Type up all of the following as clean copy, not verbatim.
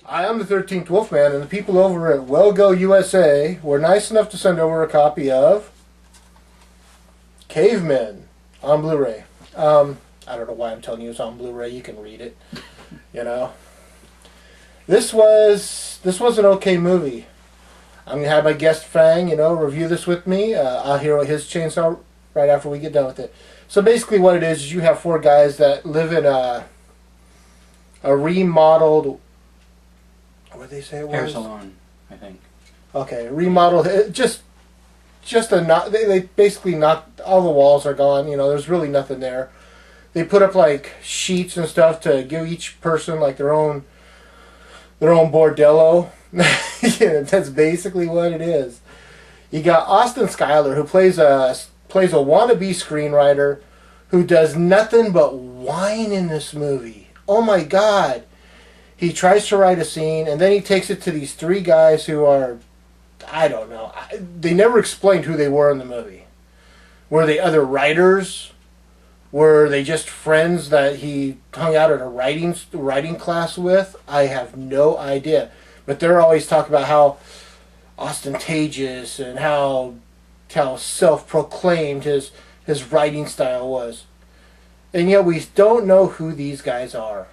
I am the 13th Wolfman, and the people over at Well Go USA were nice enough to send over a copy of Cavemen on Blu-ray. I don't know why I'm telling you it's on Blu-ray. You can read it, you know. This was an okay movie. I'm gonna have my guest Fang, review this with me. I'll hear his chainsaw right after we get done with it. So basically, what it is you have four guys that live in a remodeled. What did they say it was? Hair salon, I think. Okay, remodeled. They basically knocked all the walls are gone. There's really nothing there. They put up like sheets and stuff to give each person like their own bordello. Yeah, that's basically what it is. You got Austin Schuyler, who plays a wannabe screenwriter who does nothing but whine in this movie. Oh my God. He tries to write a scene, and then he takes it to these three guys who are, I don't know. They never explained who they were in the movie. Were they other writers? Were they just friends that he hung out at a writing class with? I have no idea. But they're always talking about how ostentatious and how self-proclaimed his writing style was. And yet we don't know who these guys are.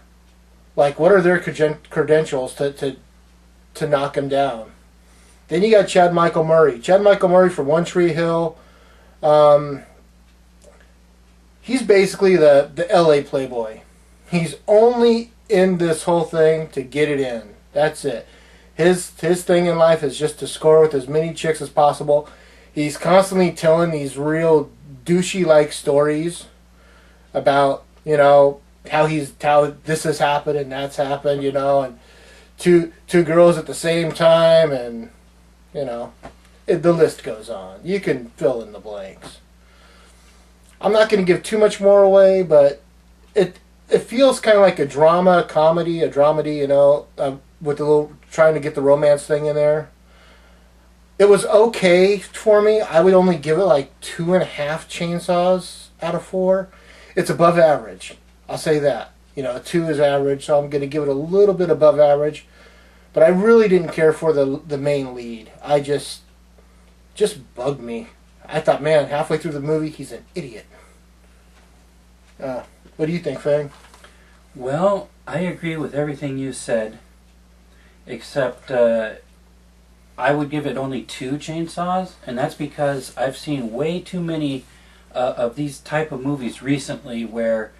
Like, what are their credentials to knock him down? Then you got Chad Michael Murray. Chad Michael Murray from One Tree Hill. He's basically the LA playboy. He's only in this whole thing to get it in. That's it. His thing in life is just to score with as many chicks as possible. He's constantly telling these real douchey-like stories about, how this has happened and that's happened, and two girls at the same time, and the list goes on. You can fill in the blanks. I'm not going to give too much more away, but it feels kind of like a dramedy, with a little trying to get the romance thing in there. It was okay for me. I would only give it like 2.5 chainsaws out of 4. It's above average. I'll say that. 2 is average, so I'm going to give it a little bit above average. But I really didn't care for the main lead. I just bugged me. I thought, man, halfway through the movie, he's an idiot. What do you think, Fang? Well, I agree with everything you said, except I would give it only 2 chainsaws, and that's because I've seen way too many of these type of movies recently where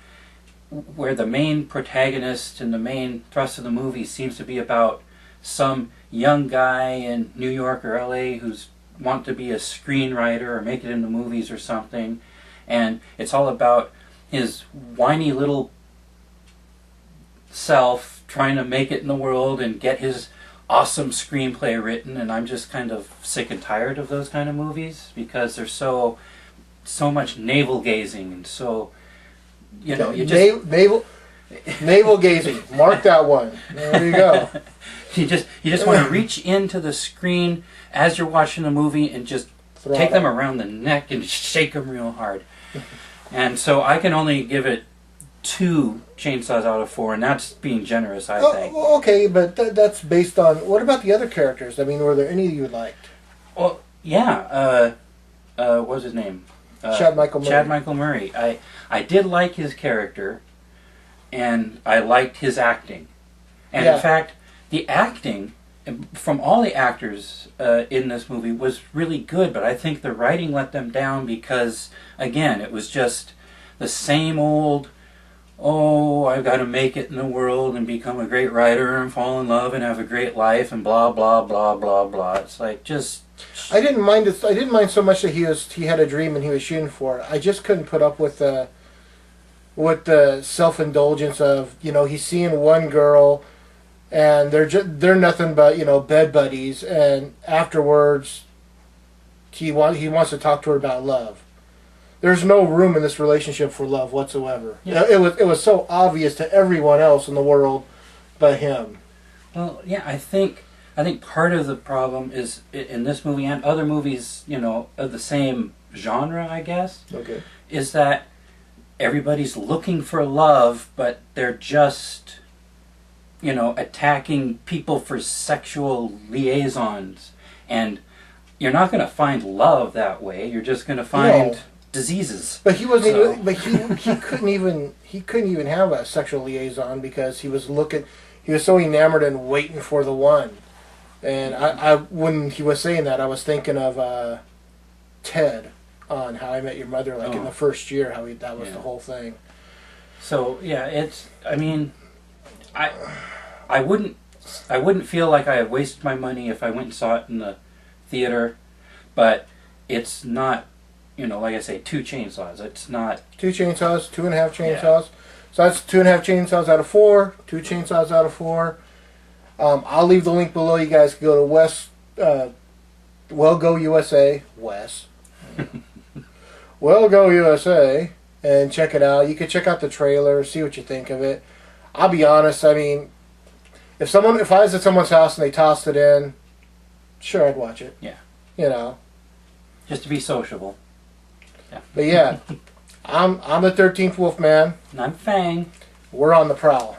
the main protagonist and the main thrust of the movie seems to be about some young guy in New York or LA who's want to be a screenwriter or make it into movies or something, and it's all about his whiny little self trying to make it in the world and get his awesome screenplay written, and I'm just kind of sick and tired of those kind of movies because there's so much navel gazing and so you just navel gazing. Mark that one. There you go. You just want to reach into the screen as you're watching the movie and just take them around the neck and shake them real hard. And so I can only give it 2 chainsaws out of 4, and that's being generous, I think. Okay, but that's based on... What about the other characters? I mean, were there any you liked? Well, yeah. What was his name? Chad Michael Murray. Chad Michael Murray. I did like his character, and I liked his acting. And in fact, the acting from all the actors in this movie was really good, but I think the writing let them down because, again, it was just the same old, I've got to make it in the world and become a great writer and fall in love and have a great life and blah, blah, blah, blah, blah. It's like just... I didn't mind it. I didn't mind so much that he had a dream and he was shooting for it. I just couldn't put up with the self-indulgence of, he's seeing one girl and they're nothing but bed buddies, and afterwards he wants to talk to her about love. There's no room in this relationship for love whatsoever. Yeah. It was so obvious to everyone else in the world but him. Well, yeah, I think part of the problem is in this movie and other movies, of the same genre, I guess, is that everybody's looking for love, but they're just attacking people for sexual liaisons. And you're not going to find love that way. You're just going to find diseases. But he wasn't. Even, but he couldn't even have a sexual liaison because he was so enamored and waiting for the one. And I when he was saying that, I was thinking of Ted on How I Met Your Mother, like in the first year, that was the whole thing. So yeah, I mean, I wouldn't feel like I had wasted my money if I went and saw it in the theater, but it's not, like I say, 2 chainsaws. It's not 2 chainsaws, 2.5 chainsaws. Yeah. So that's 2.5 chainsaws out of 4, 2 chainsaws out of 4. I'll leave the link below. You guys can go to Well Go USA, Well Go USA, and check it out. You can check out the trailer, see what you think of it. I'll be honest. I mean, if I was at someone's house and they tossed it in, sure, I'd watch it. Yeah. Just to be sociable. Yeah. But yeah, I'm the 13th Wolfman. And I'm Fang. We're on the prowl.